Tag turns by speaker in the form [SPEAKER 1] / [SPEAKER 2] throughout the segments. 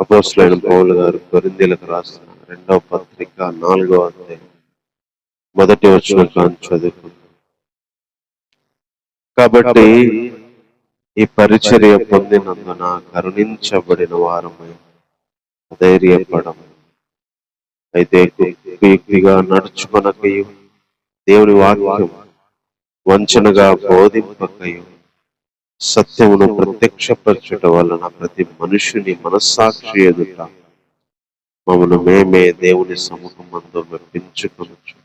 [SPEAKER 1] అపోస్తలుడైన పౌలు గారు కొరింథీయులకు రాసిన 2వ పత్రిక 4వ అధ్యాయం మొదటి వచనం కాంచి చదువుకుందాం. కాబట్టి ఈ పరిచర్య పొందినందున కరుణించబడిన వారమై ధైర్యపడము. అయితే కుయుక్తిగా నడుచుకొనకయు, దేవుని వాక్యం వంచనగా బోధింపకయు, సత్యమును ప్రత్యక్షపరచుట వలన ప్రతి మనుషుని మనస్సాక్షి ఎదుట మమ్మను మేమే దేవుని సముఖమందు మెప్పించుకొనొచ్చు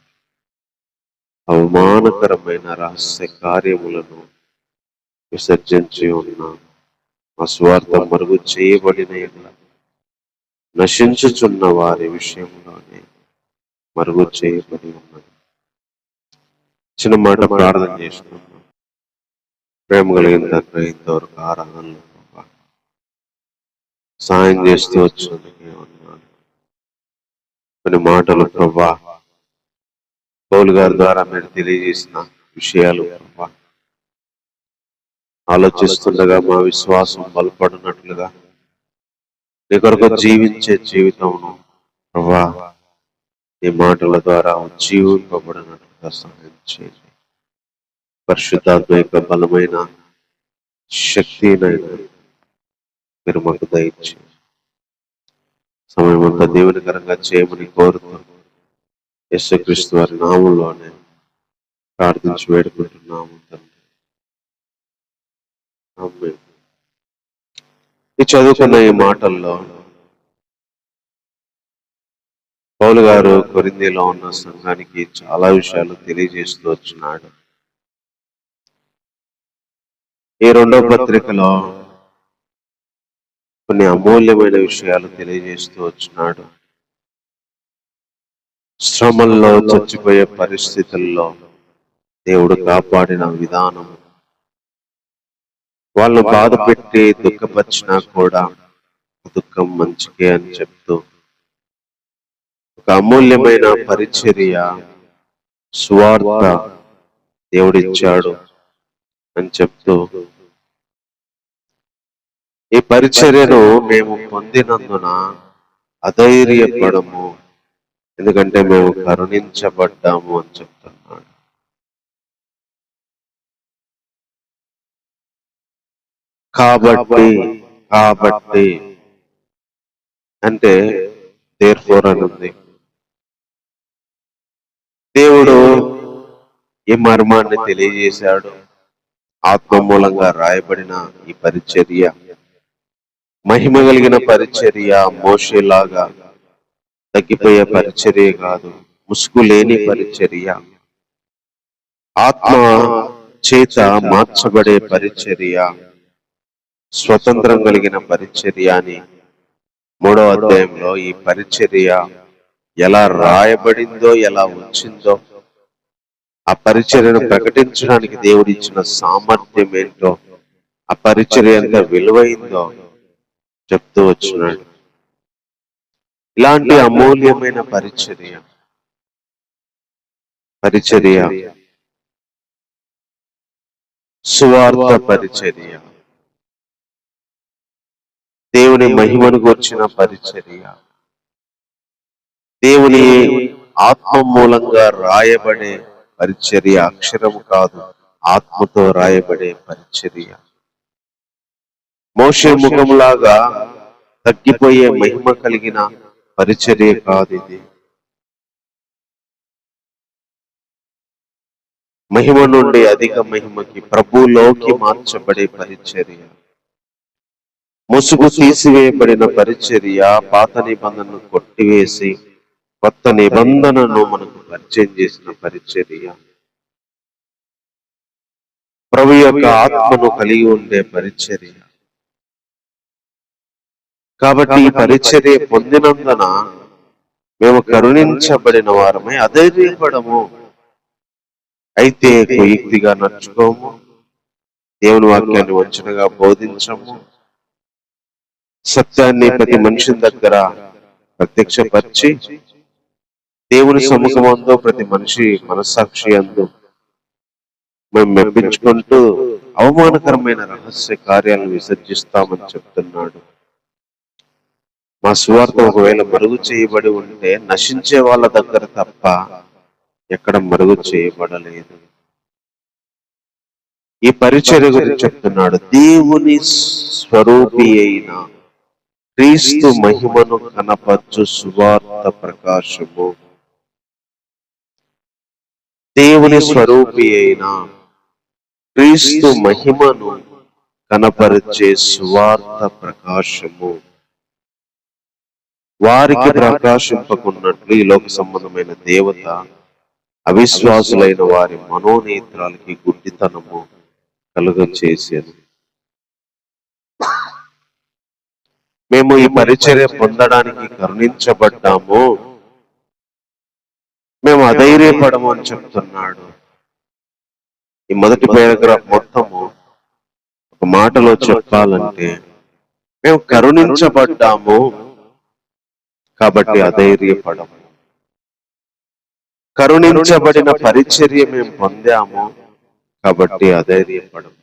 [SPEAKER 1] అవమానకరమైన రహస్య కార్యములను విసర్జించి ఉన్నాను. మా స్వార్థ మరుగు చేయబడిన ఎడల నశించుచున్న వారి విషయంలోనే మరుగు చేయబడి ఉన్నది. చిన్న మాట ప్రార్థన చేసుకున్నాం. ప్రేమ కలిగిన తండ్రి, ఇంతవరకు ఆరాధనలో సాయం చేస్తూ వచ్చినందుకే ఉన్నాను. కొన్ని మాటలు ప్రభా, పౌలు గారి ద్వారా మీరు తెలియజేసిన విషయాలు ప్రభా, ఆలోచిస్తుండగా మా విశ్వాసం బలపడినట్లుగా నీ కొరకు జీవించే జీవితమును ప్రభా ఈ మాటల ద్వారా జీవింపబడినట్లుగా సహాయం చేయండి. పరిశుద్ధాత్మ యొక్క బలమైన శక్తినైనా మీరు మాకు దయచేయండి. సమయం అంతా దేవునికరంగా చేయమని కోరుతూ యేసుక్రీస్తు వారి నామంలోనే ప్రార్థించి వేడుకుంటున్నాము తండ్రి. ఆమేన్. ఈ చదువుకున్న ఈ మాటల్లో పౌలు గారు కొరింథీలో ఉన్న సంఘానికి చాలా విషయాలు తెలియజేస్తూ వచ్చినాడు. ఈ 2వ పత్రికలో కొన్ని అమూల్యమైన విషయాలు తెలియజేస్తూ వచ్చినాడు. శ్రమల్లో, చచ్చిపోయే పరిస్థితుల్లో దేవుడు కాపాడిన విధానం, వాళ్ళు బాధ పెట్టి దుఃఖపరిచినా కూడా దుఃఖం మంచికే అని చెప్తూ ఒక అమూల్యమైన పరిచర్య, సువార్త దేవుడిచ్చాడు అని చెప్తూ ఈ పరిచర్యను మేము పొందినందున అధైర్యపడము, ఎందుకంటే మేము కరుణించబడ్డాము అని చెప్తున్నాడు. కాబట్టి అంటే therefore అని ఉంది. దేవుడు ఈ మర్మాన్ని తెలియజేశాడు. ఆత్మ మూలంగా రాయబడిన ఈ పరిచర్య మహిమ కలిగిన పరిచర్య, మోషేలాగా తగ్గిపోయే పరిచర్య కాదు, ముసుగు లేని పరిచర్య, ఆత్మ చేత మార్చబడే పరిచర్య, స్వతంత్రం కలిగిన పరిచర్య అని 3వ అధ్యాయంలో ఈ పరిచర్య ఎలా రాయబడిందో, ఎలా వచ్చిందో, ఆ పరిచర్యను ప్రకటించడానికి దేవుడు ఇచ్చిన సామర్థ్యం ఏంటో, ఆ పరిచర్య ఎంత విలువైందో చెప్తూ వచ్చినాడు. ఇలాంటి అమూల్యమైన పరిచర్య సువార్త పరిచర్య, దేవుని మహిమను గూర్చిన పరిచర్య, దేవుని ఆత్మ మూలంగా రాయబడే పరిచర్య, అక్షరము కాదు ఆత్మతో రాయబడే పరిచర్య, మోషే ముఖంలాగా తగ్గిపోయే మహిమ కలిగిన పరిచర్య కాదు ఇది. మహిమ నుండి అధిక మహిమకి, ప్రభులోకి మార్చబడే పరిచర్య, ముసుగు తీసివేయబడిన పరిచర్య, పాత నిబంధనను కొట్టివేసి కొత్త నిబంధనను మనకు పరిచయం చేసిన పరిచర్య, ప్రభు యొక్క ఆత్మను కలిగి ఉండే పరిచర్య. కాబట్టి ఈ పరిచర్య పొందినందున మేము కరుణించబడిన వారమై అధైర్యపడము. అయితే కుయుక్తిగా నడుచుకోము, దేవుని వాక్యాన్ని వంచనగా బోధించము, సత్యాన్ని ప్రతి మనిషి దగ్గర ప్రత్యక్షపరిచి దేవుని సముఖమందు ప్రతి మనిషి మనస్సాక్షి అందు మేము మెప్పించుకుంటూ అవమానకరమైన రహస్య కార్యాలను విసర్జిస్తామని చెప్తున్నాడు. మా సువార్త ఒకవేళ మరుగు చేయబడి ఉంటే నశించే వాళ్ళ దగ్గర తప్ప ఎక్కడ మరుగు చేయబడలేదు. ఈ పరిచర్య గురించి చెప్తున్నాడు. దేవుని స్వరూపి అయిన క్రీస్తు మహిమను కనపరచు సువార్త ప్రకాశము. దేవుని స్వరూపి అయిన క్రీస్తు మహిమను కనపరిచే సువార్త ప్రకాశము. వారికి ప్రకాశింపకున్నట్లు ఈ లోక సంబంధమైన దేవత అవిశ్వాసులైన వారి మనోనేత్రాలకి గుడ్డితనము కలుగచేసేది. మేము ఈ పరిచర్య పొందడానికి కరుణించబడ్డాము, మేము అధైర్యపడము అని చెప్తున్నాడు. ఈ మొదటి పారాగ్రాఫ్ మొత్తము ఒక మాటలో చెప్పాలంటే, మేము కరుణించబడ్డాము కాబట్టి అధైర్యపడము. కరుణించబడిన పరిచర్య మేము పొందాము కాబట్టి అధైర్యపడము.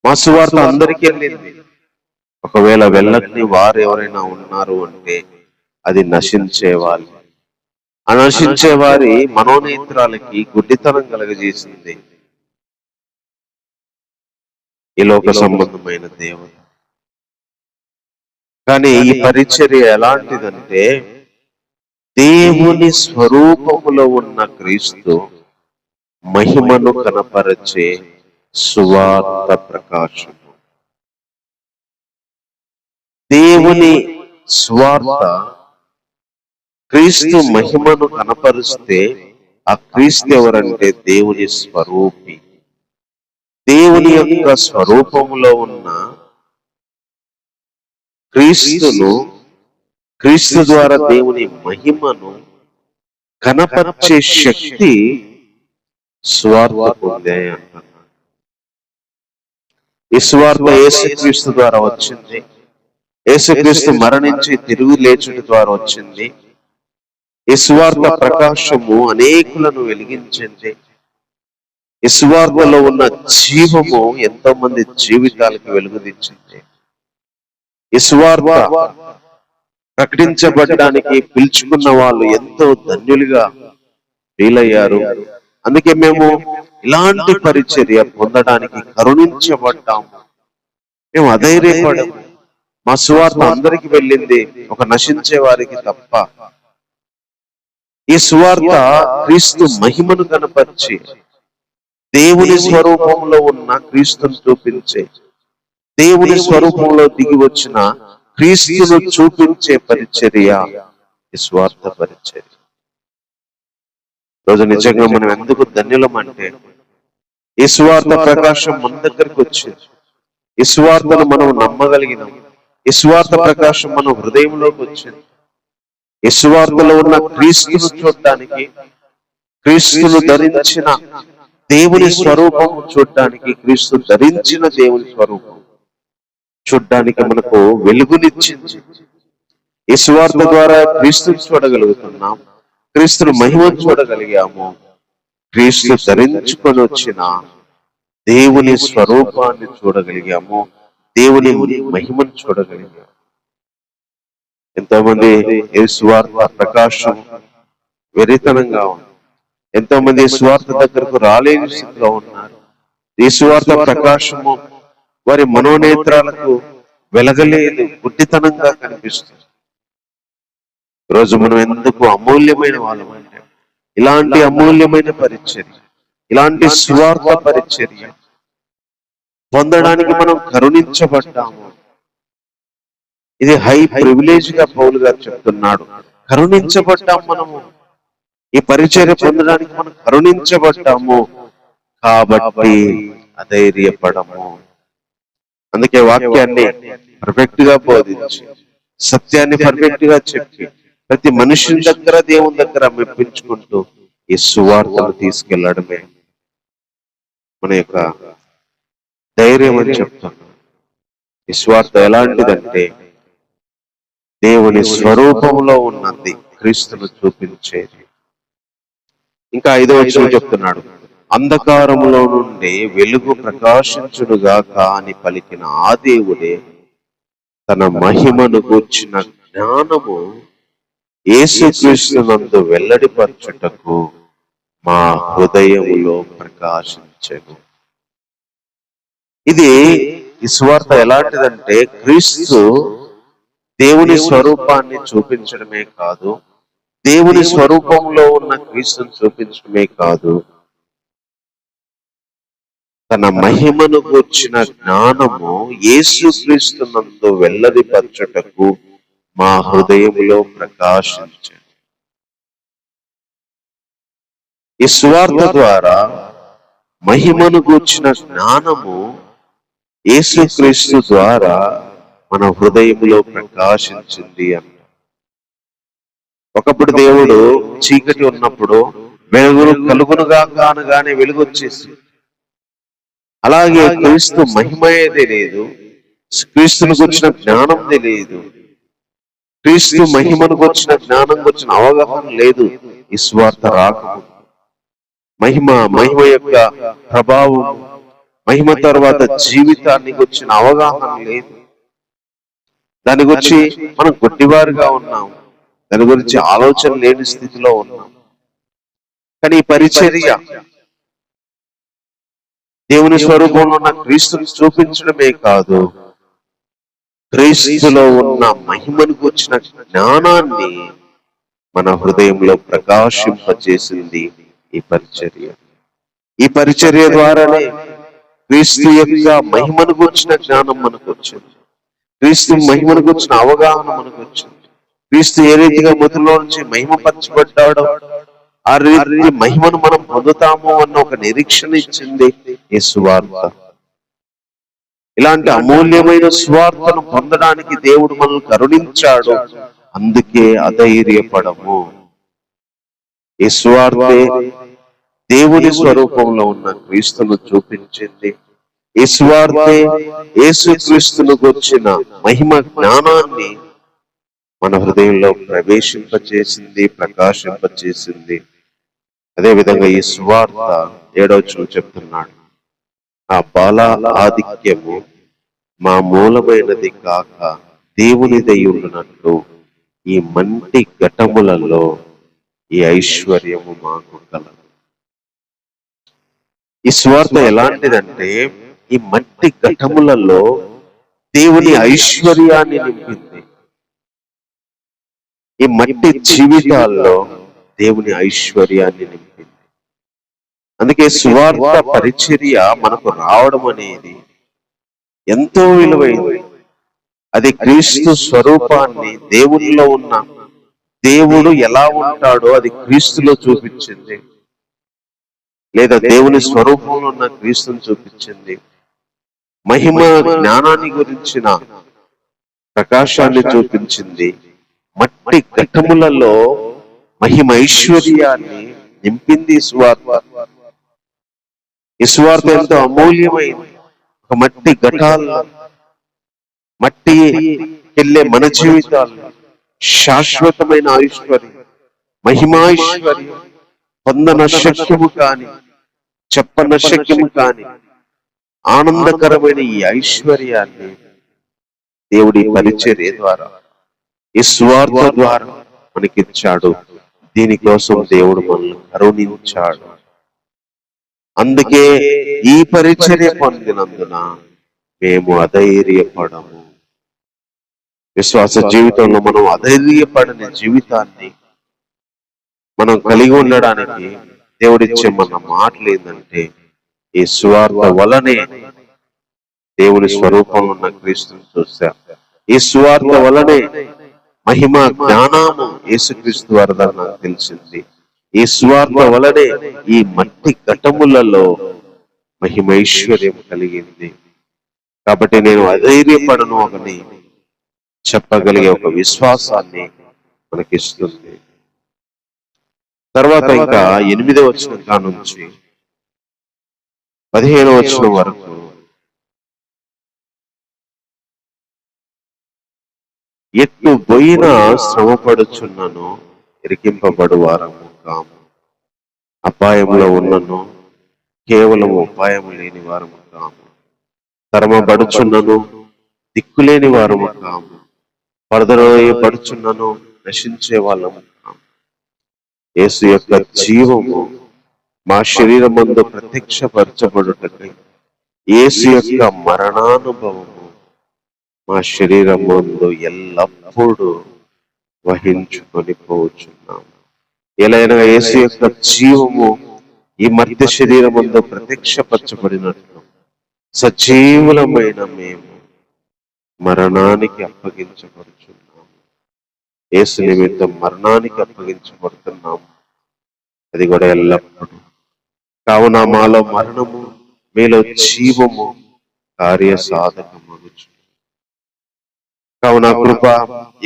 [SPEAKER 1] మా సువార్త అందరికీ వెళ్ళింది. ఒకవేళ వెళ్ళని వారు ఎవరైనా ఉన్నారు అంటే అది నశించే వాళ్ళు. ఆ నశించే వారి మనోనేత్రాలకి గుడ్డితనం కలగజేసింది ఈ లోక సంబంధమైన దేవత. కానీ ఈ పరిచర్య ఎలాంటిదంటే, దేవుని స్వరూపములో ఉన్న క్రీస్తు మహిమను కనపరచే సువార్త ప్రకాశము. దేవుని స్వార్త క్రీస్తు మహిమను కనపరిస్తే ఆ క్రీస్తు ఎవరంటే దేవుని స్వరూపి. దేవుని యొక్క స్వరూపములో ఉన్న క్రీస్తును, క్రీస్తు ద్వారా దేవుని మహిమను కనపరిచే శక్తి స్వార్థ పొందే అంటున్నాడు. ఈ స్వార్థ యేసుక్రీస్తు ద్వారా వచ్చింది. యేసుక్రీస్తు మరణించి తిరుగు లేచుట ద్వారా వచ్చింది. ఈ సువార్త ప్రకాశము అనేకులను వెలిగించింది. ఈ సువార్తలో ఉన్న జీవము ఎంతో మంది జీవితాలకు వెలుగుదిచ్చింది. ఈ సువార్త ప్రకటించబడడానికి పిలుచుకున్న వాళ్ళు ఎంతో ధన్యులుగా ఫీలయ్యారు. అందుకే మేము ఇలాంటి పరిచర్య పొందడానికి కరుణించబడ్డాము. మేము అధైర్యపడము. మా సువార్త అందరికి వెళ్ళింది, ఒక నశించే వారికి తప్ప. ఈ సువార్త క్రీస్తు మహిమను కనపరిచి దేవుని స్వరూపంలో ఉన్న క్రీస్తును చూపించే, దేవుని స్వరూపంలో దిగి వచ్చిన క్రీస్తును చూపించే పరిచర్య ఈ స్వార్థ పరిచర్య. రోజు నిజంగా మనం ఎందుకు ధన్యులం అంటే, ఈ స్వార్థ ప్రకాశం మన దగ్గరికి వచ్చింది. ఈ స్వార్థను మనం నమ్మగలిగినాం. ఈ స్వార్థ ప్రకాశం మన హృదయంలోకి వచ్చింది. ఈ సువార్తలో ఉన్న క్రీస్తును చూడటానికి, క్రీస్తును ధరించిన దేవుని స్వరూపం చూడటానికి, క్రీస్తు ధరించిన దేవుని స్వరూపం చూడటానికి మనకు వెలుగునిచ్చింది. ఈ సువార్త ద్వారా క్రీస్తుని చూడగలుగుతున్నాం, క్రీస్తును మహిమను చూడగలిగాము. క్రీస్తు ధరించుకొని వచ్చిన దేవుని స్వరూపాన్ని చూడగలిగాము, దేవుని మహిమను చూడగలిగాము. ఎంతో మంది ఈ స్వార్థ ప్రకాశం వెరితనంగా ఉంది. ఎంతో మంది స్వార్థ దగ్గరకు రాలేని స్థితిలో ఉన్నారు. ఈ స్వార్థ ప్రకాశము వారి మనోనేత్రాలకు వెలగలేదు, గుడ్డితనంగా కనిపిస్తుంది. ఈరోజు మనం ఎందుకు అమూల్యమైన వాళ్ళం అంటే, ఇలాంటి అమూల్యమైన పరిచర్య, ఇలాంటి స్వార్థ పరిచర్య పొందడానికి మనం కరుణించబడ్డాము. ఇది హై ప్రివిలేజ్ గా పౌలు గారు చెప్తున్నాడు. కరుణించబడ్డాము మనము. ఈ పరిచర్య పొందడానికి మనం కరుణించబడ్డాము కాబట్టి అధైర్యపడము. అందుకే వాక్యాన్ని పర్ఫెక్ట్ గా బోధించి, సత్యాన్ని పర్ఫెక్ట్ గా చెప్పి, ప్రతి మనుషుని దగ్గర దేవుని దగ్గర మెప్పించుకుంటూ ఈ సువార్తను తీసుకెళ్లడమే మన యొక్క ధైర్యం అని చెప్తాను. ఈ సువార్త ఎలాంటిదంటే, దేవుని స్వరూపంలో ఉన్నది క్రీస్తును చూపించేది. ఇంకా 5వ వచనం చెప్తున్నాడు, అంధకారములో నుండి వెలుగు ప్రకాశించునుగాక అని పలికిన ఆ దేవుడే తన మహిమను గూర్చిన జ్ఞానము యేసుక్రీస్తునందు వెల్లడిపరచుటకు మా హృదయములో ప్రకాశించెను. ఇది ఈ సువార్త ఎలాంటిదంటే, క్రీస్తు దేవుని స్వరూపాన్ని చూపించడమే కాదు, దేవుని స్వరూపంలో ఉన్న క్రీస్తుని చూపించడమే కాదు, తన మహిమను గూర్చిన జ్ఞానము యేసుక్రీస్తునందు వెల్లడిపరచుటకు మా హృదయములో ప్రకాశించెను. ఈ సువార్త ద్వారా మహిమను గూర్చిన జ్ఞానము యేసుక్రీస్తు ద్వారా మన హృదయములో ప్రకాశించింది అన్న. ఒకప్పుడు దేవుడు చీకటి ఉన్నప్పుడు వెలుగును కలుగునుగా కానగానే వెలుగు వచ్చేసి, అలాగే క్రీస్తు మహిమయే తెలియదు, క్రీస్తుని గురించిన జ్ఞానం తెలియదు, క్రీస్తు మహిమను గురించిన జ్ఞానం గురించిన అవగాహన లేదు. ఈ స్వార్థ రాకము మహిమ యొక్క ప్రభావం, మహిమ తర్వాత జీవితాన్ని గురించిన అవగాహన లేదు. దాని గురించి మనం గుడ్డివారుగా ఉన్నాం, దాని గురించి ఆలోచన లేని స్థితిలో ఉన్నాం. కానీ ఈ పరిచర్య దేవుని స్వరూపంలో ఉన్న క్రీస్తుని చూపించడమే కాదు, క్రీస్తులో ఉన్న మహిమను గురించిన జ్ఞానాన్ని మన హృదయంలో ప్రకాశింపచేసింది ఈ పరిచర్య. ఈ పరిచర్య ద్వారానే క్రీస్తు యొక్క మహిమను గురించిన జ్ఞానం మనకు వచ్చింది, క్రీస్తు మహిమను గురించిన అవగాహన మనకు వచ్చింది. క్రీస్తు ఏ రీతిగా మొదట్లో నుంచి మహిమపరచబడ్డాడో ఆ రీతి మహిమను మనం పొందుతాము అన్న ఒక నిరీక్షణ ఇచ్చింది ఈ సువార్త. ఇలాంటి అమూల్యమైన సువార్తను పొందడానికి దేవుడు మనల్ని కరుణించాడు. అందుకే అధైర్యపడము. ఈ సువార్తే దేవుని స్వరూపంలో ఉన్న క్రీస్తును చూపించింది. ఈ సువార్తే యేసుక్రీస్తును గుర్చిన మహిమ జ్ఞానాన్ని మన హృదయంలో ప్రవేశింపచేసింది, ప్రకాశింపచేసింది. అదే విధంగా ఈ సువార్త 7వ వచనం చెప్తున్నాడు, ఆ బాల ఆధిక్యము మా మూలమైనది కాక దేవునిదై ఉండునట్లు ఈ మంటి ఘటములలో ఈ ఐశ్వర్యము మాకు కలదు. ఈ సువార్త ఎలాంటిదంటే, ఈ మట్టి ఘటములలో దేవుని ఐశ్వర్యాన్ని నింపింది. ఈ మట్టి జీవితాల్లో దేవుని ఐశ్వర్యాన్ని నింపింది. అందుకే సువార్త పరిచర్య మనకు రావడం అనేది ఎంతో విలువైనది. అది క్రీస్తు స్వరూపాన్ని, దేవునిలో ఉన్న దేవుడు ఎలా ఉంటాడో అది క్రీస్తులో చూపించింది, లేదా దేవుని స్వరూపంలో ఉన్న క్రీస్తుని చూపించింది. మహిమ జ్ఞానాన్ని గురించిన ప్రకాశాన్ని చూపించింది. మట్టి ఘటములలో మహిమ ఐశ్వర్యాన్ని నింపింది ఈ సువార్త. ఈ సువార్త ఎంతో అమూల్యమైంది. ఒక మట్టి ఘటాల్లో, మట్టి వెళ్ళే మన జీవితాల్లో శాశ్వతమైన ఐశ్వర్యం, మహిమైశ్వర్యం, పొందన శక్యము కాని, చెప్పన శక్యము కాని ఆనందకరమైన ఈ ఐశ్వర్యాన్ని దేవుడి పరిచర్య ద్వారా, ఈ సువార్త ద్వారా మనకిచ్చాడు. దీనికోసం దేవుడు మనల్ని కరుణించాడు. అందుకే ఈ పరిచర్య పొందినందున మేము అధైర్యపడము. విశ్వాస జీవితంలో మనం అధైర్యపడని జీవితాన్ని మనం కలిగి ఉండడానికి దేవుడిచ్చే మన మాటలు ఏంటంటే, ఈ సువార్త వలనే దేవుని స్వరూపంలో ఉన్న క్రీస్తుని చూశాం. ఈ సువార్త వలనే మహిమ జ్ఞానము యేసుక్రీస్తు వరద నాకు తెలిసింది. ఈ సువార్త వలనే ఈ మట్టి ఘటములలో మహిమైశ్వర్యం కలిగింది. కాబట్టి నేను అధైర్యపడను అని చెప్పగలిగే ఒక విశ్వాసాన్ని మనకిస్తుంది. తర్వాత ఇంకా 8వ వచనం నుంచి 15వ వచనం వరకు ఎట్లు పోయినా శ్రమపడుచున్నను ఇరికింపబడు వారము కాము, అపాయంలో ఉన్నను కేవలం ఉపాయం లేని వారము కాము, తరమబడుచున్నను దిక్కులేని వారము కాము, పడదరోయబడుచున్నను నశించే వాళ్ళము కాము. యేసు యొక్క జీవము మా శరీరమందు ప్రత్యక్షపరచబడుటకై యేసు యొక్క మరణానుభవము మా శరీరమందు ఎల్లప్పుడూ వహించుకొని పోవచ్చున్నాము. ఎలైనా యేసు యొక్క జీవము ఈ మధ్య శరీరమందు ప్రత్యక్షపరచబడినట్లు సజీవులమైన మేము మరణానికి అప్పగించబడుచున్నాము. యేసు నిమిత్తం మరణానికి అప్పగించబడుతున్నాము, అది కూడా ఎల్లప్పుడూ. కావున మాలో మరణము, మీలో జీవము కార్య సాధకమగుచు. కావున కృప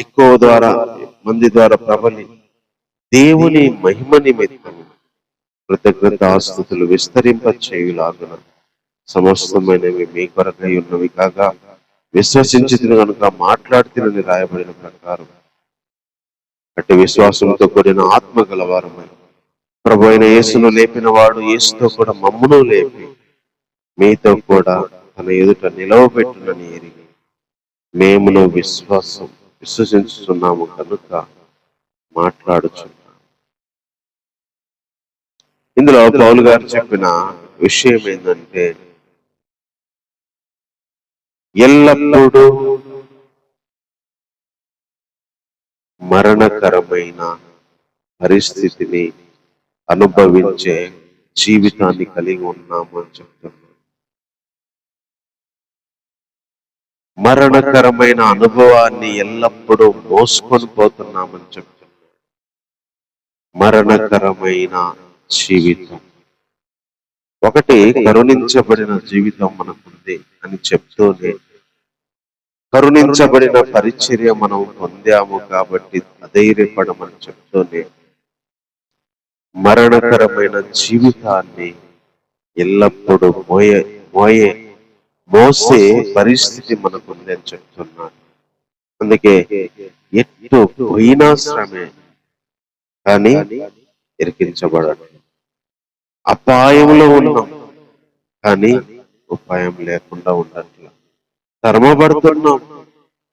[SPEAKER 1] ఎక్కువ మంది ద్వారా ప్రబలి దేవుని మహిమ నిమిత్తము కృతజ్ఞతాస్తుతులు విస్తరింప చేయులాగున సమస్తమైనవి మీ కొరకై ఉన్నవి కాగా విశ్వసించితిని కనుక మాట్లాడుతున్నని రాయబడిన ప్రకారం అట్టి విశ్వాసంతో కూడిన ఆత్మ గలవారమై ప్రభు అయిన యేసును లేపిన వాడు యేసుతో కూడా మమ్మును లేపి మీతో కూడా తన ఎదుట నిలవబెట్టునని ఎరిగి మేమును విశ్వసించుతున్నాము కనుక మాట్లాడుచున్నాము. ఇందులో పౌలు గారు చెప్పిన విషయం ఏంటంటే, ఎల్లప్పుడూ మరణకరమైన పరిస్థితిని అనుభవించే జీవితాన్ని కలిగి ఉన్నాము అని చెప్తున్నాను. మరణకరమైన అనుభవాన్ని ఎల్లప్పుడూ మోసుకొని పోతున్నామని చెప్తున్నాను. మరణకరమైన జీవితం ఒకటి, కరుణించబడిన జీవితం మనకుంది అని చెప్తూనే కరుణించబడిన పరిచర్య మనం పొందాము కాబట్టి అధైర్యపడమని చెప్తూనే మరణకరమైన జీవితాన్ని ఎల్లప్పుడూ మోసే పరిస్థితి మనకుంది అని చెప్తున్నాను. అందుకే ఎటు పోయినా శ్రమే కానీ ఇరికించబడదు. అపాయంలో ఉన్నాం కానీ ఉపాయం లేకుండా ఉండట్ల. తరమబడుతున్నాం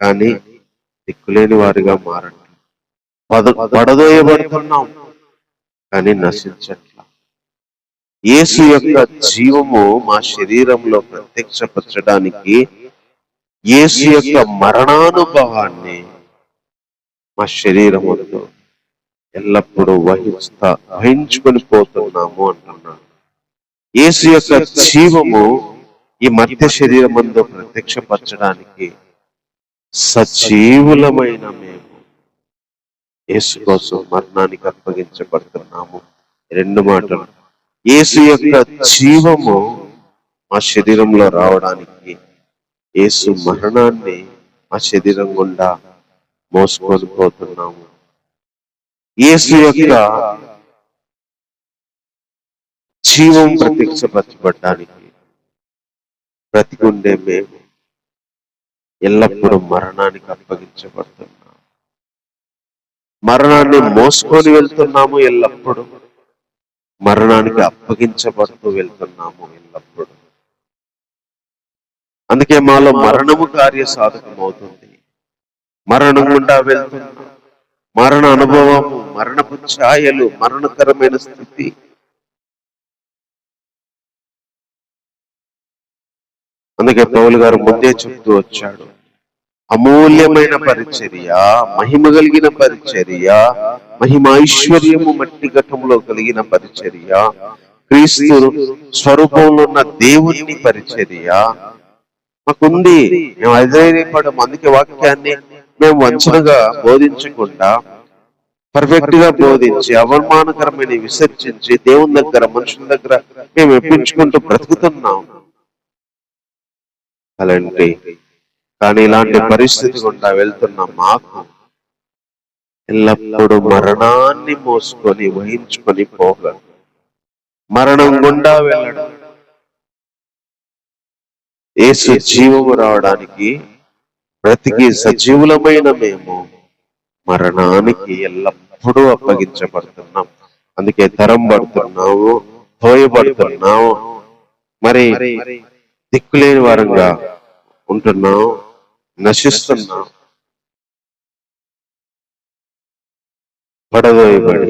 [SPEAKER 1] కానీ దిక్కులేని వారిగా మారట్ల. పడదోయబడుతున్నాం కానీ నశించట్ల. యేసు యొక్క జీవము మా శరీరంలో ప్రత్యక్షపరచడానికి యేసు యొక్క మరణానుభవాన్ని మా శరీరముతో ఎల్లప్పుడూ వహించుకొని పోతున్నాము అంటున్నాడు. యేసు యొక్క జీవము ఈ మధ్య శరీరమందు ప్రత్యక్షపరచడానికి సజీవులమైన మేము యేసు కోసం మరణానికి అప్పగించబడుతున్నాము. రెండు మాటలు. యేసు యొక్క జీవము మా శరీరంలో రావడానికి యేసు మరణాన్ని మా శరీరం గుండా మోసుకొని పోతున్నాము. యేసు యొక్క జీవం ప్రత్యక్షపరచబడ్డానికి బ్రతికుండే మేము ఎల్లప్పుడూ మరణానికి అప్పగించబడుతున్నాము. మరణాన్ని మోసుకొని వెళ్తున్నాము, ఎల్లప్పుడూ మరణానికి అప్పగించబడుతూ వెళ్తున్నాము ఎల్లప్పుడూ. అందుకే మాలో మరణము కార్య సాధకం అవుతుంది. మరణం గుండా వెళ్తున్నాం. మరణ అనుభవము, మరణపు ఛాయలు, మరణకరమైన స్థితి. అందుకే పౌలు గారు ముందే చెప్తూ వచ్చాడు, అమూల్యమైన పరిచర్య, మహిమ కలిగిన పరిచర్య, మహిమైశ్వర్యము మట్టి ఘటంలో కలిగిన పరిచర్య, క్రీస్తు స్వరూపంలో ఉన్న దేవుని పరిచర్య మాకుంది. మేము అధైర్యపడం. అందుకే వాక్యాన్ని మేము వంచనగా బోధించకుండా పర్ఫెక్ట్ గా బోధించి అవమానకరమైన విసర్జించి దేవుని దగ్గర, మనుషుల దగ్గర మేము ఎప్పించుకుంటూ బ్రతుకుతున్నాం. అలాంటి కానీ ఇలాంటి పరిస్థితి గుండా వెళ్తున్న మాకు ఎల్లప్పుడూ మరణాన్ని మోసుకొని వహించుకొని పోగలం. మరణం గుండా వెళ్ళడం, యేసు జీవము రావడానికి బ్రతికి సజీవులమైన మేము మరణానికి ఎల్లప్పుడూ అప్పగించబడుతున్నాం. అందుకే తరం పడుతున్నాము, తోయబడుతున్నాము, మరి దిక్కులేని వారంగా ఉంటున్నాం. నశిస్తున్నాం, పడదోయబడి,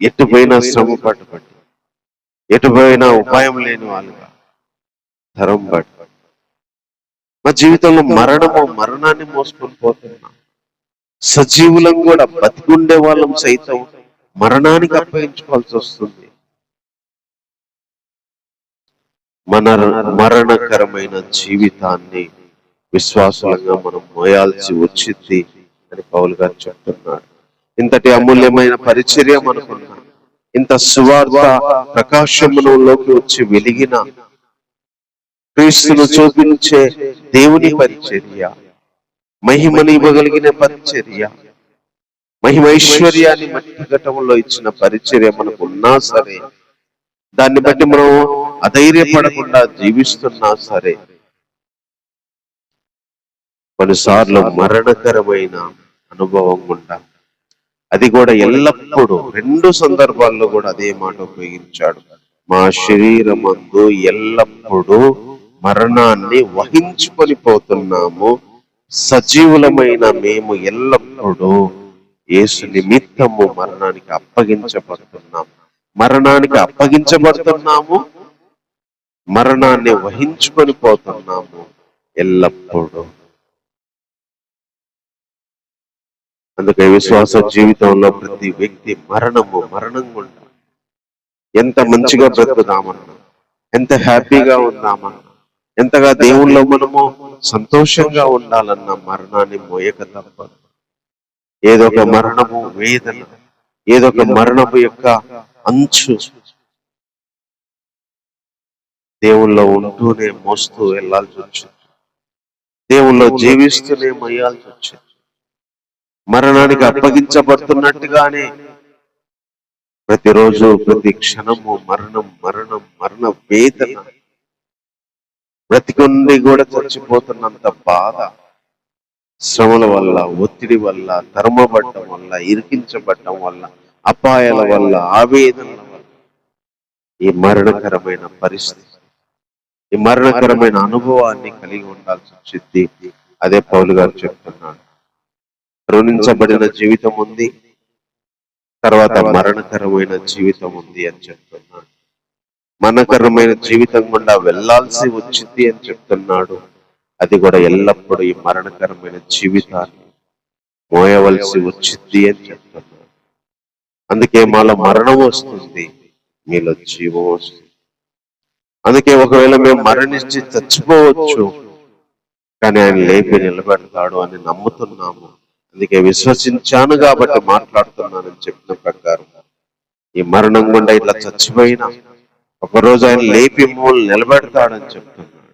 [SPEAKER 1] ఎటుపోయినా శ్రమ పట్టుబడి, ఎటుపోయినా ఉపాయం లేని వాళ్ళుగా తరం పడి మా జీవితంలో మరణాన్ని మోసుకొని పోతున్నాం. సజీవులం కూడా, బతికుండే వాళ్ళం సైతం మరణానికి అప్పగించుకోవాల్సి వస్తుంది. మరణకరమైన జీవితాన్ని విశ్వాసులంగా మనం మోయాల్సి వచ్చింది అని పౌలు గారు చెప్తున్నాడు. ఇంతటి అమూల్యమైన పరిచర్య మనకున్నా, ఇంత సువార్త ప్రకాశములోకి వచ్చి వెలిగిన క్రీస్తును చూపించే దేవుని పరిచర్య, మహిమని ఇవ్వగలిగిన పరిచర్య, మహిమైశ్వర్యాన్ని మట్టి ఘటంలో ఇచ్చిన పరిచర్య మనకు ఉన్నా సరే, దాన్ని బట్టి మనం అధైర్యపడకుండా జీవిస్తున్నా సరే, కొన్నిసార్లు మరణకరమైన అనుభవం ఉండాలి. అది కూడా ఎల్లప్పుడూ, 2 సందర్భాల్లో కూడా అదే మాట ఉపయోగించాడు. మా శరీరమందు ఎల్లప్పుడూ మరణాన్ని వహించుకొని పోతున్నాము, సజీవులమైన మేము ఎల్లప్పుడూ యేసు నిమిత్తము మరణానికి అప్పగించబడుతున్నాము. మరణాన్ని వహించుకొని పోతున్నాము ఎల్లప్పుడూ. అందుకే విశ్వాస జీవితంలో ప్రతి వ్యక్తి మరణం గుండా ఎంత మంచిగా బ్రతుకుదామన్నా, ఎంత హ్యాపీగా ఉందామన్నా, ఎంతగా దేవుళ్ళో మనము సంతోషంగా ఉండాలన్న మరణాన్ని మోయక తప్పదు. ఏదో ఒక మరణము వేదన, ఏదో ఒక మరణము యొక్క అంచు దేవుళ్ళో ఉంటూనే మోస్తూ వెళ్లాల్సి వచ్చింది. దేవుళ్ళో జీవిస్తూనే మోయాల్సి వచ్చింది. మరణానికి అప్పగించబడుతున్నట్టుగానే ప్రతిరోజు, ప్రతి క్షణము మరణ వేదన, బ్రతికుండి కూడా చచ్చిపోతున్నంత బాధ, శ్రమల వల్ల, ఒత్తిడి వల్ల, తరమబడ్డం వల్ల, ఇరికించబడ్డం వల్ల, అపాయాల వల్ల, ఆవేదనల వల్ల ఈ మరణకరమైన పరిస్థితి, ఈ మరణకరమైన అనుభవాన్ని కలిగి ఉండాల్సి వచ్చింది. అదే పౌలు గారు చెప్తున్నాడు. కరుణించబడిన జీవితం ఉంది, తర్వాత మరణకరమైన జీవితం ఉంది అని చెప్తున్నాడు. మరణకరమైన జీవితం గుండా వెళ్లాల్సి వచ్చింది అని చెప్తున్నాడు. అది కూడా ఎల్లప్పుడూ ఈ మరణకరమైన జీవితాన్ని మోయవలసి వచ్చింది అని చెప్తున్నాడు. అందుకే మాలో మరణం వస్తుంది, మీలో జీవం వస్తుంది. అందుకే ఒకవేళ మేము మరణించి చచ్చిపోవచ్చు, కానీ ఆయన లేపి నిలబెడతాడు అని నమ్ముతున్నాము. అందుకే విశ్వసించాను కాబట్టి మాట్లాడుతున్నానని చెప్పిన ప్రకారం ఈ మరణం గుండా ఇట్లా చచ్చిపోయినా ఒకరోజు ఆయన లేపి మూలు నిలబెడతాడని చెప్తున్నాడు.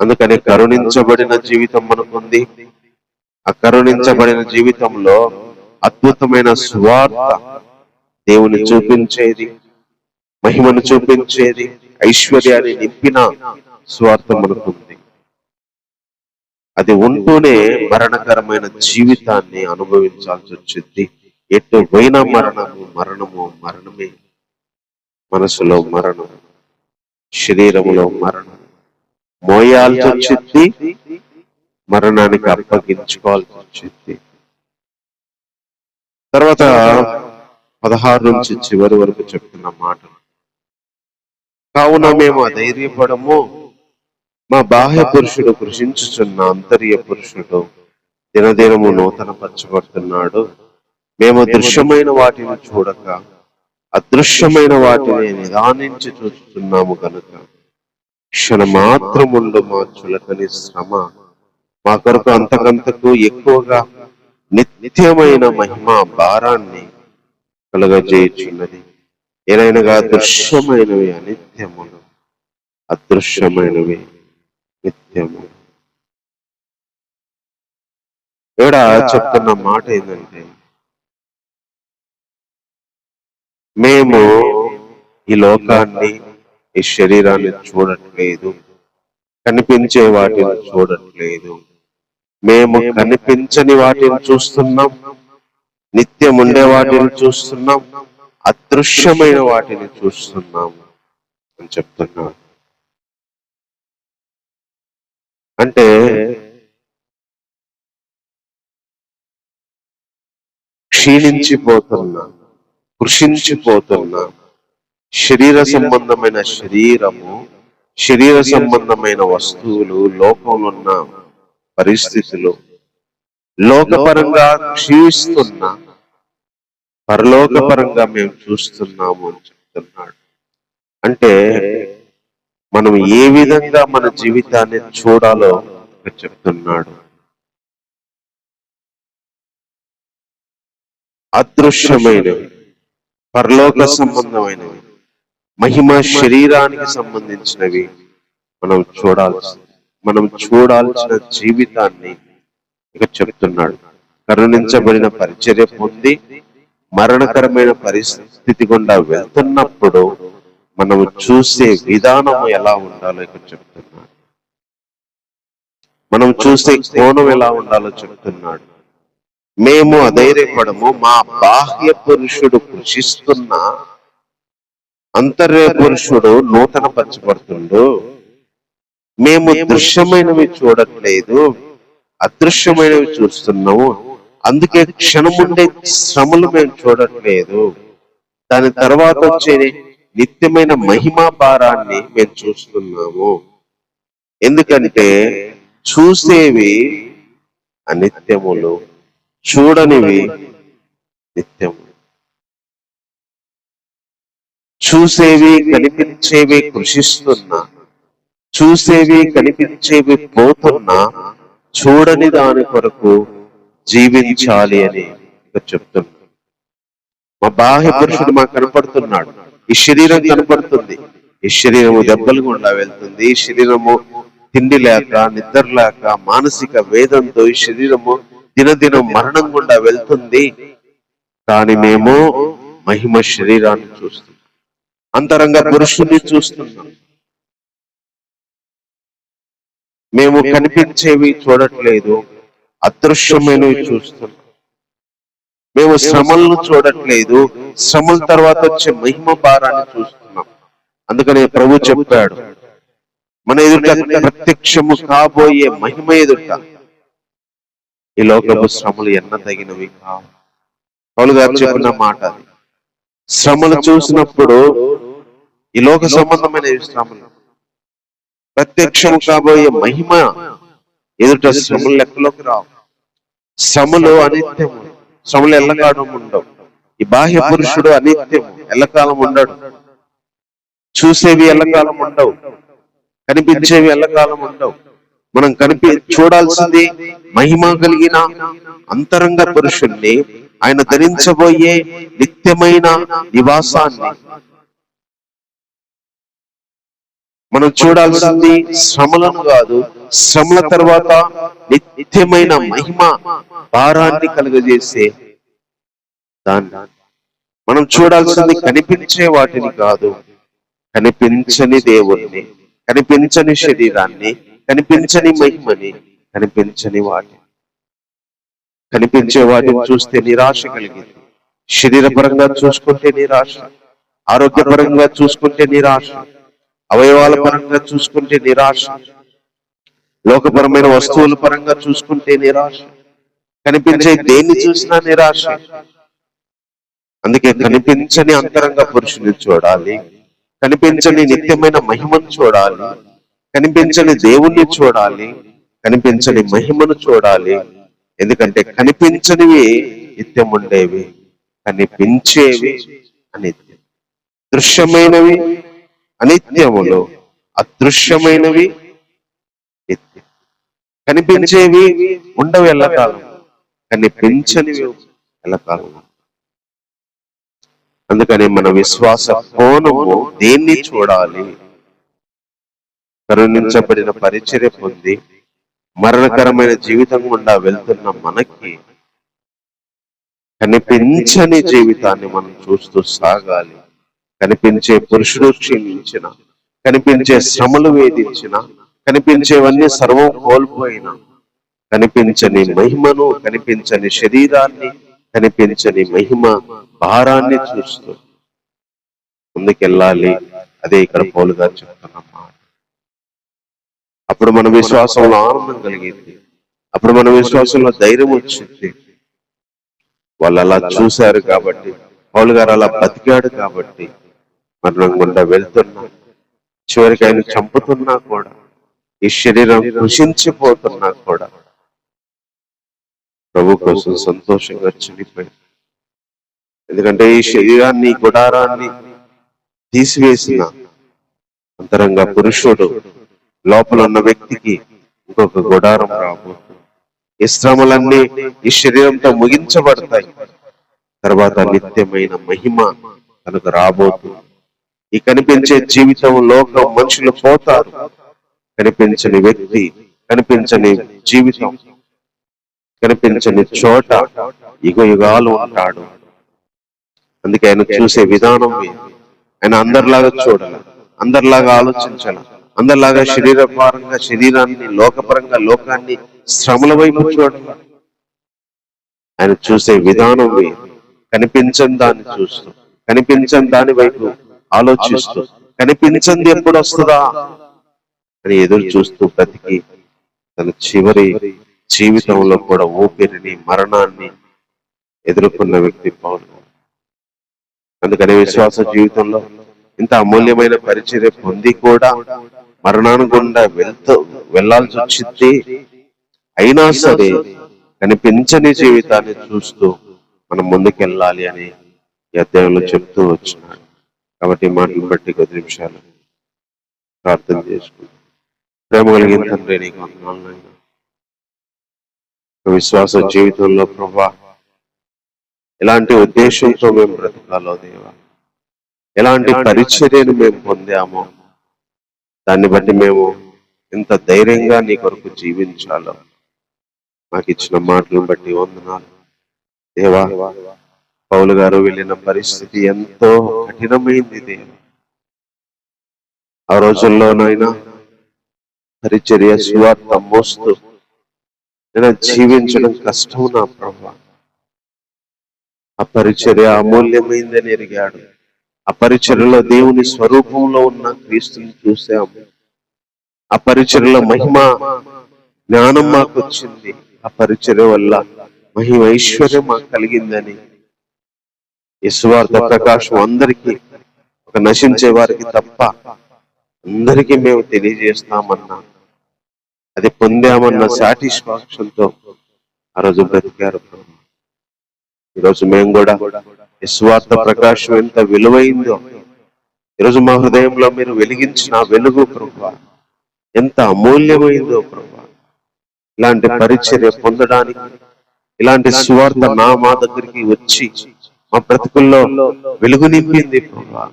[SPEAKER 1] అందుకని కరుణించబడిన జీవితం మనకుంది. ఆ కరుణించబడిన జీవితంలో అద్భుతమైన సువార్త, దేవుని చూపించేది, మహిమను చూపించేది, ఐశ్వర్యాన్ని నింపిన సువార్త మనకుంది. అది ఉంటూనే మరణకరమైన జీవితాన్ని అనుభవించాల్సి వచ్చింది. ఎటు పోయినా మరణమే. మనసులో మరణం, శరీరంలో మరణం మోయాల్సి వచ్చింది, మరణానికి అప్పగించుకోవాల్సి వచ్చింది. తర్వాత 16 నుంచి చివరి వరకు చెప్తున్న మాట, కావున మేము అధైర్యపడము, మా బాహ్య పురుషుడు కృషించుచున్న అంతర్య పురుషుడు దినదినము నూతన పరచబడుతున్నాడు. మేము దృశ్యమైన వాటిని చూడక అదృశ్యమైన వాటిని నిదానించి చూస్తున్నాము కనుక క్షణమాత్రముండు మా చులకని శ్రమ మా కొరకు అంతకంతకు ఎక్కువగా నిత్యమైన మహిమ భారాన్ని కలుగజేయుచున్నది. ఏలైనగా దృశ్యమైనవి అనిత్యములు, అదృశ్యమైనవి నిత్యము. ఇక్కడ చెప్తున్న మాట ఏంటంటే, మేము ఈ లోకాన్ని, ఈ శరీరాన్ని చూడట్లేదు, కనిపించే వాటిని చూడట్లేదు. మేము కనిపించని వాటిని చూస్తున్నాం, నిత్యం ఉండే వాటిని చూస్తున్నాం, అదృశ్యమైన వాటిని చూస్తున్నాము అని చెప్తున్నాడు. అంటే క్షీణించిపోతున్న, కృషించిపోతున్న శరీర సంబంధమైన శరీరము, శరీర సంబంధమైన వస్తువులు, లోకంలో ఉన్న పరిస్థితులు, లోకపరంగా క్షీణిస్తున్న పరలోకపరంగా మేము చూస్తున్నాము అని చెప్తున్నాడు. అంటే మనం ఏ విధంగా మన జీవితాన్ని చూడాలో చెప్తున్నాడు. అదృశ్యమైనవి, పరలోక సంబంధమైనవి, మహిమ శరీరానికి సంబంధించినవి మనం చూడాల్సిన జీవితాన్ని ఇక చెప్తున్నాడు. కరుణించబడిన పరిచర్య పొంది మరణకరమైన పరిస్థితి గుండా వెళ్తున్నప్పుడు మనము చూసే విధానం ఎలా ఉండాలో ఇక చెప్తున్నాడు. మనం చూసే కోణం ఎలా ఉండాలో చెప్తున్నాడు. మేము అధైర్యపడము, మా బాహ్య పురుషుడు కృషిస్తున్న అంతర్య పురుషుడు నూతన పరచబడుతుండు. మేము దృశ్యమైనవి చూడట్లేదు, అదృశ్యమైనవి చూస్తున్నాము. అందుకే క్షణముండే శ్రమలు మేము చూడట్లేదు, దాని తర్వాత వచ్చే నిత్యమైన మహిమా భారాన్ని మేము చూస్తున్నాము. ఎందుకంటే చూసేవి అనిత్యములు, చూడనివి నిత్యములు. చూసేవి కనిపించేవి కృషిస్తున్నా, చూసేవి కనిపించేవి పోతున్నా, చూడని దాని కొరకు జీవించాలి అని చెప్తున్నాడు. మా బాహ్య పురుషుడు మాకు కనపడుతున్నాడు, ఈ శరీరం కనపడుతుంది, ఈ శరీరము దెబ్బలు గుండా వెళ్తుంది, ఈ శరీరము తిండి లేక, నిద్ర లేక, మానసిక వేదంతో ఈ శరీరము దినదినం మరణం గుండా వెళ్తుంది. కానీ మేము మహిమ శరీరాన్ని చూస్తున్నాం, అంతరంగ పురుషుణ్ణి చూస్తున్నాం. మేము కనిపించేవి చూడట్లేదు, అదృశ్యమైనవి చూస్తున్నాం. మేము శ్రమలను చూడట్లేదు, శ్రమల తర్వాత వచ్చే మహిమ భారాన్ని చూస్తున్నాం. అందుకని ప్రభు చెప్పాడు, మన ఎదుట ప్రత్యక్షము కాబోయే మహిమ ఎదుట ఈ లోకపు శ్రమలు ఎన్న తగినవి కావు. పౌలు గారు చెప్పిన మాట అది. శ్రమలు చూసినప్పుడు ఈ లోక సంబంధమైన శ్రమలు, ప్రత్యక్షము కాబోయే మహిమ ఎదుట శ్రమలు లెక్కలోకి రావు. శ్రమలు అనిత్యము, శ్రమలు ఎల్లకాలం ఉండవు. ఈ బాహ్య పురుషుడు అనిత్యము, ఎల్లకాలం ఉండడు. చూసేవి ఎల్లకాలం ఉండవు, కనిపించేవి ఎల్లకాలం ఉండవు. మనం చూడాల్సింది మహిమ కలిగిన అంతరంగ పురుషుణ్ణి, ఆయన ధరించబోయే నిత్యమైన నివాసాన్ని. మనం చూడాల్సింది శ్రమలను కాదు, శ్రమల తర్వాత నిత్యమైన మహిమ భారాన్ని కలుగజేసే దాన్ని. మనం చూడాల్సింది కనిపించే వాటిని కాదు, కనిపించని దేవుణ్ణి, కనిపించని శరీరాన్ని, కనిపించని మహిమని, కనిపించని వాటిని. కనిపించే వాటిని చూస్తే నిరాశ కలిగింది, శరీరపరంగా చూసుకుంటే నిరాశ, ఆరోగ్యపరంగా చూసుకుంటే నిరాశ, అవయవాల పరంగా చూసుకుంటే నిరాశ, లోకపరమైన వస్తువుల పరంగా చూసుకుంటే నిరాశ, కనిపించే దేన్ని చూసినా నిరాశ. అందుకే కనిపించని అంతరంగ పురుషుని చూడాలి, కనిపించని నిత్యమైన మహిమను చూడాలి, కనిపించని దేవుణ్ణి చూడాలి, కనిపించని మహిమను చూడాలి. ఎందుకంటే కనిపించనివి నిత్యం ఉండేవి, కనిపించేవి అనిత్యం. దృశ్యమైనవి అనిత్యములు, అదృశ్యమైనవి నిత్యం. కనిపించేవి ఉండవు ఎల్లకాలం, కనిపించనివి ఎల్లకాలం. అందుకని మన విశ్వాస కోణము దేన్ని చూడాలి? కరుణించబడిన పరిచర్య పొంది మరణకరమైన జీవితం గుండా వెళ్తున్న మనకి కనిపించని జీవితాన్ని మనం చూస్తూ సాగాలి. కనిపించే పురుషుడు క్షీణించిన, కనిపించే శ్రమలు వేధించిన, కనిపించేవన్నీ సర్వం కోల్పోయిన, కనిపించని మహిమను, కనిపించని శరీరాన్ని, కనిపించని మహిమ భారాన్ని చూస్తూ ముందుకెళ్ళాలి. అదే ఇక్కడ పౌలు గారు చెప్తున్న మాట. అప్పుడు మన విశ్వాసంలో ఆనందం కలిగింది, అప్పుడు మన విశ్వాసంలో ధైర్యం వచ్చింది. వాళ్ళు అలా చూశారు కాబట్టి, పౌలు గారు అలా బతికాడు కాబట్టి మరణం గుండా వెళ్తున్నా, చివరికి ఆయన చంపుతున్నా కూడా, ఈ శరీరం కృషించిపోతున్నా కూడా ప్రభు కోసం సంతోషంగా చనిపోయింది. ఎందుకంటే ఈ శరీరాన్ని, గుడారాన్ని తీసివేసిన అంతరంగ పురుషుడు లోపల ఉన్న వ్యక్తికి ఇంకొక గుడారం రాబోతుంది. ఈ శ్రమలన్నీ ఈ శరీరంతో ముగించబడతాయి. తర్వాత నిత్యమైన మహిమ తనకు రాబోతుంది. ఈ కనిపించే జీవితం, లోకం, మనుషులు పోతారు. కనిపించని వ్యక్తి, కనిపించని జీవితం, కనిపించని చోట యుగ యుగాలు ఉంటాడు. అందుకే ఆయన చూసే విధానం ఆయన అందరిలాగా చూడాలి, అందరిలాగా ఆలోచించాలి, అందరిలాగా శరీరపరంగా శరీరాన్ని, లోకపరంగా లోకాన్ని, శ్రమల వైపు చూడాలి. ఆయన చూసే విధానం కనిపించని దాన్ని చూస్తూ, కనిపించని దాని వైపు ఆలోచిస్తూ, కనిపించింది ఎప్పుడు వస్తుందా అని ఎదురు చూస్తూ బ్రతికి తన చివరి జీవితంలో కూడా ఊపిరిని, మరణాన్ని ఎదుర్కొన్న వ్యక్తి పౌలు. అందుకని విశ్వాస జీవితంలో ఇంత అమూల్యమైన పరిచర్య పొంది కూడా మరణాన్ని గుండా వెళ్లాల్సి వచ్చింది. అయినా సరే కనిపించని జీవితాన్ని చూస్తూ మనం ముందుకెళ్ళాలి అని ఈ అధ్యాయంలో చెప్తూ వచ్చినాడు. కాబట్టి మాటలు బట్టి 10 నిమిషాలు ప్రార్థన చేసుకుంటాం. ప్రేమ కలిగిన తండ్రి, నీకు వందనాలు. విశ్వాస జీవితంలో ప్రభా ఎలాంటి ఉద్దేశంతో మేము బ్రతకాలో దేవా, ఎలాంటి పరిచర్యను మేము పొందామో దాన్ని బట్టి మేము ఎంత ధైర్యంగా నీ కొరకు జీవించాలో మాకు ఇచ్చిన మాటలను బట్టి వందనాలు దేవా. పౌలు గారు వెళ్ళిన పరిస్థితి ఎంతో కఠినమైంది దేవా. ఆ రోజుల్లోనైనా పరిచర్య, సువార్త మోస్తూ నేను జీవించడం కష్టం నా ప్రభా. ఆ పరిచర్య అమూల్యమైందని ఎరిగాడు. ఆ పరిచర్యలో దేవుని స్వరూపంలో ఉన్న క్రీస్తుని చూసాము. ఆ పరిచర్యలో మహిమ, జ్ఞానం మాకు వచ్చింది. ఆ పరిచర్య వల్ల మహిమ, ఐశ్వర్యం మాకు కలిగిందని ఈ సువార్త ప్రకాశం అందరికీ, ఒక నశించే వారికి తప్ప అందరికీ మేము తెలియజేస్తామన్నా, అది పొందామన్న సాటిస్ఫాక్షన్తో ఆ రోజు బ్రతికారు. ఈరోజు మేము కూడా ఈ సువార్త ప్రకాశం ఎంత విలువైందో, ఈరోజు మా హృదయంలో మీరు వెలిగించిన వెలుగు ప్రభువా ఎంత అమూల్యమైందో ప్రభువా. ఇలాంటి పరిచర్య పొందడానికి, ఇలాంటి సువార్త మా దగ్గరికి వచ్చి మా బ్రతుకుల్లో వెలుగు నింపింది ప్రభువా.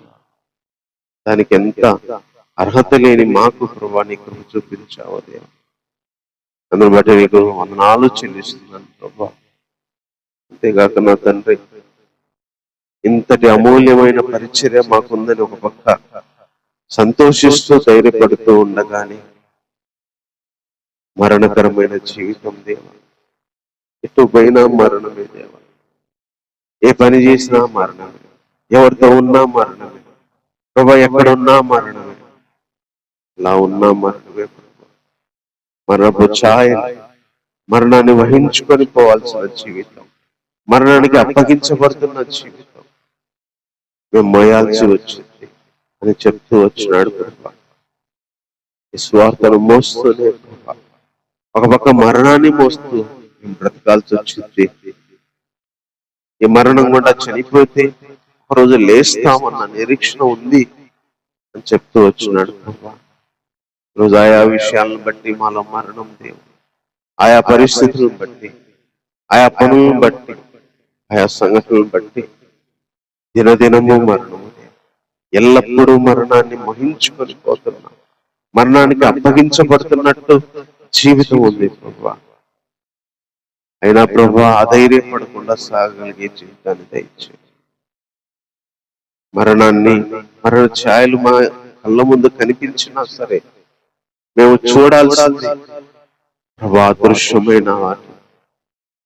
[SPEAKER 1] దానికి ఎంత అర్హత లేని మాకు ప్రభువా నీ కృప చూపించావు దేవా. అందుని బట్టి నీకు వందనాలు చెల్లిస్తున్నాను ప్రభువా. అంతేగాక నా తండ్రి, ఇంతటి అమూల్యమైన పరిచర్య మాకుందని ఒక పక్క సంతోషిస్తూ ధైర్యపడుతూ ఉండగానే మరణకరమైన జీవితం దేవా. ఎటు పోయినా మరణమే దేవా. ఏ పని చేసినా మరణమే, ఎవరితో ఉన్నా మరణమే ప్రభా, ఎక్కడున్నా మరణమే, ఇలా ఉన్నా మరణమే ప్రభా. మరణపు ఛాయ, మరణాన్ని వహించుకొని పోవాల్సిన జీవితం, మరణానికి అప్పగించబడుతున్న జీవితం మేము మోయాల్సి వచ్చింది అని చెప్తూ వచ్చినాడు ప్రభా. ఈ స్వార్థను మోస్తూనే ప్రభా, ఒక పక్క మరణాన్ని మోస్తూ మేము బ్రతకాల్సి వచ్చింది. ఈ మరణం కూడా చనిపోతే ఒకరోజు లేస్తామన్న నిరీక్షణ ఉంది అని చెప్తూ వచ్చినాడు ప్రభా. రోజు ఆయా విషయాలను బట్టి మాలో మరణం దేవు, ఆయా పరిస్థితులను బట్టి, ఆయా పనులను బట్టి, ఆయా సంఘటనలను బట్టి దినదినము మరణము, ఎల్లప్పుడూ మరణాన్ని మోహించుకొని పోతున్నాం. మరణానికి అప్పగించబడుతున్నట్టు జీవితం ఉంది ప్రభా. అయినా ప్రభా అధైర్యపడకుండా సాగలిగే జీవితాన్ని దయచేయండి. మరణాన్ని, మరణ ఛాయలు మా కళ్ళ ముందు కనిపించినా సరే మేము చూడాల్సింది ప్రభా అదృశ్యమైన వాటి.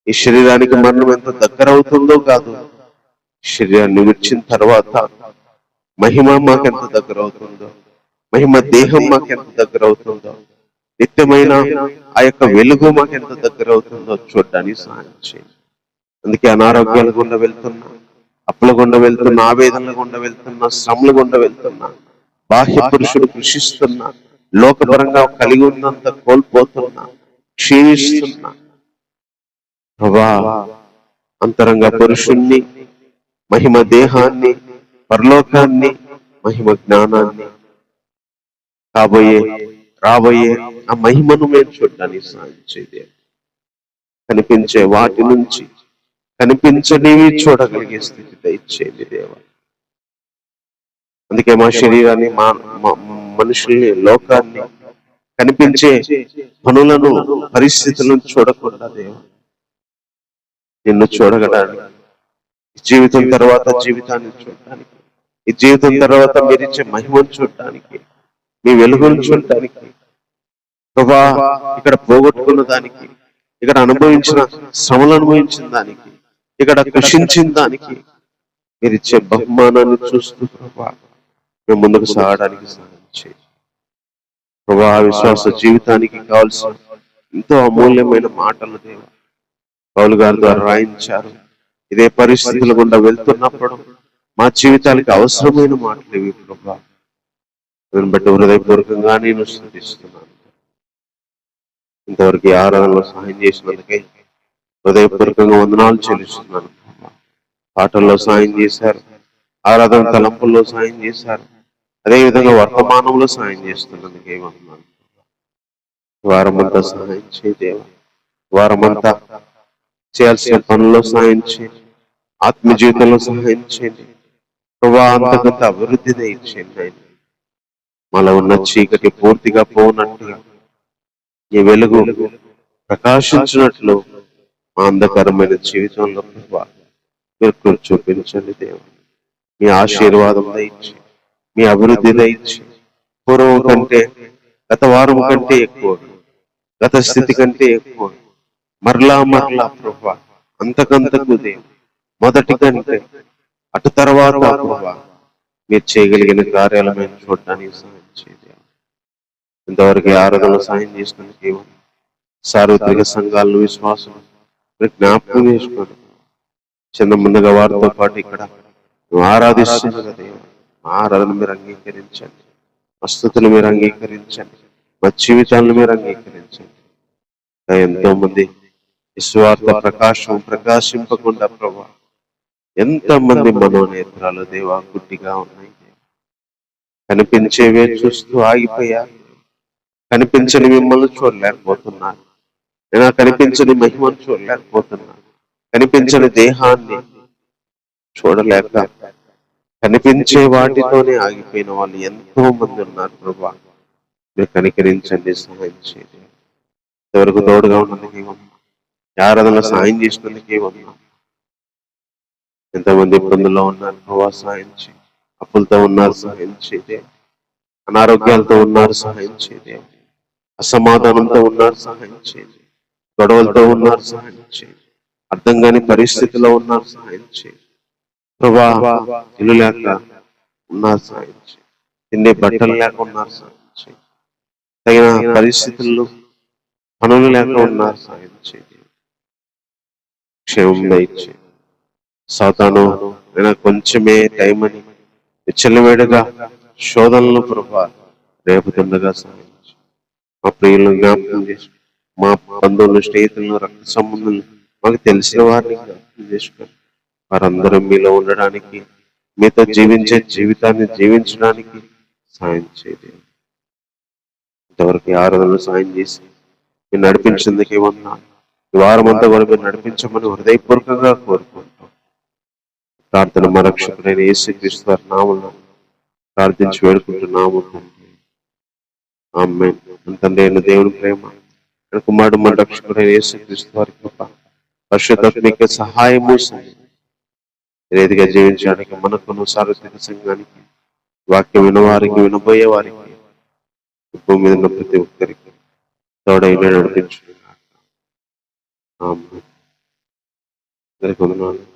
[SPEAKER 1] ఈ శరీరానికి మరణం ఎంత దగ్గర అవుతుందో కాదు, శరీరాన్ని విడిచిన తర్వాత మహిమ మాకెంత దగ్గర అవుతుందో, మహిమ దేహం మాకెంత దగ్గర అవుతుందో నిత్యమైన ఆ యొక్క వెలుగు మాకు ఎంత దగ్గర అవుతుందో చూడడానికి సహాయం చేయండి. అందుకే అనారోగ్యాల గుండా వెళ్తున్నా, అప్పుల గుండా వెళ్తున్నా, ఆవేదనల గుండా వెళ్తున్నా, శ్రమల గుండా వెళ్తున్నా, బాహ్య పురుషుడు కృషిస్తున్నా, లోకపరంగా కలిగి ఉన్నంత కోల్పోతున్నా, క్షీణిస్తున్నా, ప్రభా అంతరంగ పురుషుణ్ణి, మహిమ దేహాన్ని, పరలోకాన్ని, మహిమ జ్ఞానాన్ని, రాబోయే ఆ మహిమను మేము చూడడానికి సాయం చేయండి. కనిపించే వాటి నుంచి కనిపించనివి చూడగలిగే స్థితి దయచేయండి దేవా. అందుకే మా శరీరాన్ని, మా మనుషుల్ని, లోకాన్ని, కనిపించే పనులను, పరిస్థితులను చూడకుండా దేవా నిన్ను చూడగడానికి, జీవితం తర్వాత జీవితాన్ని చూడటానికి, ఈ జీవితం తర్వాత మీరిచ్చే మహిమను చూడటానికి, మీ వెలుగును చూడటానికి, ప్రభా ఇక్కడ పోగొట్టుకున్న దానికి, ఇక్కడ అనుభవించిన శ్రమలు అనుభవించిన దానికి, ఇక్కడ కృషించిన దానికి మీరిచ్చే బహుమానాన్ని చూస్తూ ప్రభా మేము ముందుకు సాగడానికి సహాయం చేయండి. ప్రభా విశ్వాస జీవితానికి కావాల్సిన ఎంతో అమూల్యమైన మాటలు దేవా పౌలు గారి ద్వారా రాయించారు. ఇదే పరిస్థితుల గుండా వెళ్తున్నప్పుడు మా జీవితానికి అవసరమైన మాటలు ఇవి ప్రభా. దాన్ని బట్టి హృదయపూర్వకంగా నేను స్తుతిస్తున్నాను. ఇంతవరకు ఈ ఆరాధనలో సహాయం చేసినందుకే హృదయపూర్వకంగా వందనాలు చెల్లిస్తున్నాను. పాటల్లో సాయం చేశారు, ఆరాధన తలంపుల్లో సాయం చేశారు, అదేవిధంగా వర్తమానంలో సాయం చేస్తున్నందుకే వందనాలు. వారమంతా సహాయం చేయదేవా, వారమంతా చేయాల్సిన పనుల్లో సాయం చేయండి, ఆత్మ జీవితంలో సహాయం చేయండి ప్రభా. అంతకంత అభివృద్ధి దయచేయండి. మాలో ఉన్న చీకటి పూర్తిగా పోనట్టుగా ఈ వెలుగు ప్రకాశించినట్లు మా అంధకరమైన జీవితంలో ప్రభా మీరు చూపించండి దేవా. మీ ఆశీర్వాదం దయచి, మీ అభివృద్ధి దయచి, పూర్వం కంటే, గత వారం కంటే ఎక్కువ, గత స్థితి కంటే ఎక్కువ, మరలా ప్రభా అంతకంతకు దేవు మొదటి కంటే అటు తర్వాత ప్రభా మీరు చేయగలిగిన కార్యాలు మేము చూడటానికి సహాయం చేయాలి. ఇంతవరకు ఆరాధనలో సాయం చేసినందుకు సార్వత్రిక సంఘాలను, విశ్వాసం జ్ఞాపకం చేసుకోండి. చిన్న ముందుగా వారితో పాటు ఇక్కడ ఆరాధిస్తున్నారు దేవ, ఆరాధన మీరు అంగీకరించండి, వస్తుతులు మీరు అంగీకరించండి, మా జీవితాలను మీరు అంగీకరించండి. ఎంతో మంది విశ్వార్థ ప్రకాశింపకుండా ప్రభా ఎంతమంది మనోనేత్రాలు దేవా గుడ్డిగా ఉన్నాయి, కనిపించేవే చూస్తూ ఆగిపోయారు. కనిపించని మిమ్మల్ని చూడలేకపోతున్నారు, నేను కనిపించని మహిమను చూడలేకపోతున్నాను, కనిపించని దేహాన్ని చూడలేక కనిపించే వాటితోనే ఆగిపోయిన వాళ్ళు ఎంతో మంది ఉన్నారు ప్రభా. మీరు కనికరించండి, సహాయం చేయండి. ఎవరికి తోడుగా ఉన్నందుకే ఉన్నా, ఆరాధనలో సాయం చేసినందుకే ఉన్నా. ఎంతమంది ఇబ్బందుల్లో ఉన్నారు ప్రభా, సహాయం చేయండి. అప్పులతో ఉన్నారు, సహాయం చేయండి. అనారోగ్యాలతో ఉన్నారు, సహాయం చేయండి. అసమాధానంతో ఉన్నారు, సహాయం చేయండి. గొడవలతో ఉన్నారు, సహాయం చేయండి. అర్థం కాని పరిస్థితిలో ఉన్నారు, సహాయం చేయండి ప్రభా. ఇల్లు లేక ఉన్నారు, సహాయం చేయండి. తినే బట్టలు లేక ఉన్నారు, సహాయం చేయండి. తగిన పరిస్థితుల్లో పనులు లేక ఉన్నారు, సహాయం చేయండి. క్షేమం దయచేయండి. సాతాను కొంచెమే టైం అని విచ్చలవేడుగా శోధనలు ప్రభా రేపుతుండగా సహాయం చేయండి. మా ప్రియులను జ్ఞాపకం చేసి, మా బంధువులు, స్నేహితులను, రక్త సంబంధులు, మాకు తెలిసిన వారిని జ్ఞాపకం చేసుకోండి. వారందరూ మీలో ఉండడానికి, మీతో జీవించే జీవితాన్ని జీవించడానికి సాయం చేయండి. ఇంతవరకు ఆరాధనలు సాయం చేసి మీరు నడిపించేందుకే ఉన్నాను. ఈ వారం అంతా కూడా మీరు నడిపించమని హృదయపూర్వకంగా కోరుకుంటాం. ప్రార్థన మా రక్షకుడైన యేసుక్రీస్తు వారి నామమున ప్రార్థించి వేడుకుంటున్నాము. ఆమేన్. తండ్రి అయిన దేవుని ప్రేమ, కుమారుడు మన రక్షకుడైన యేసుక్రీస్తు వారి కృప, పరిశుద్ధాత్మిక సహాయము రీతిగా జీవించడానికి మనకును, సార్వత్రిక సంఘానికి, వాక్యం వినవారికి, వినబోయే వారికి, భూమి మీద ఉన్న ప్రతి ఒక్కరికి తోడైన నడిపించుకున్నాడు. ఆమేన్. అందరికీ వందనాలు.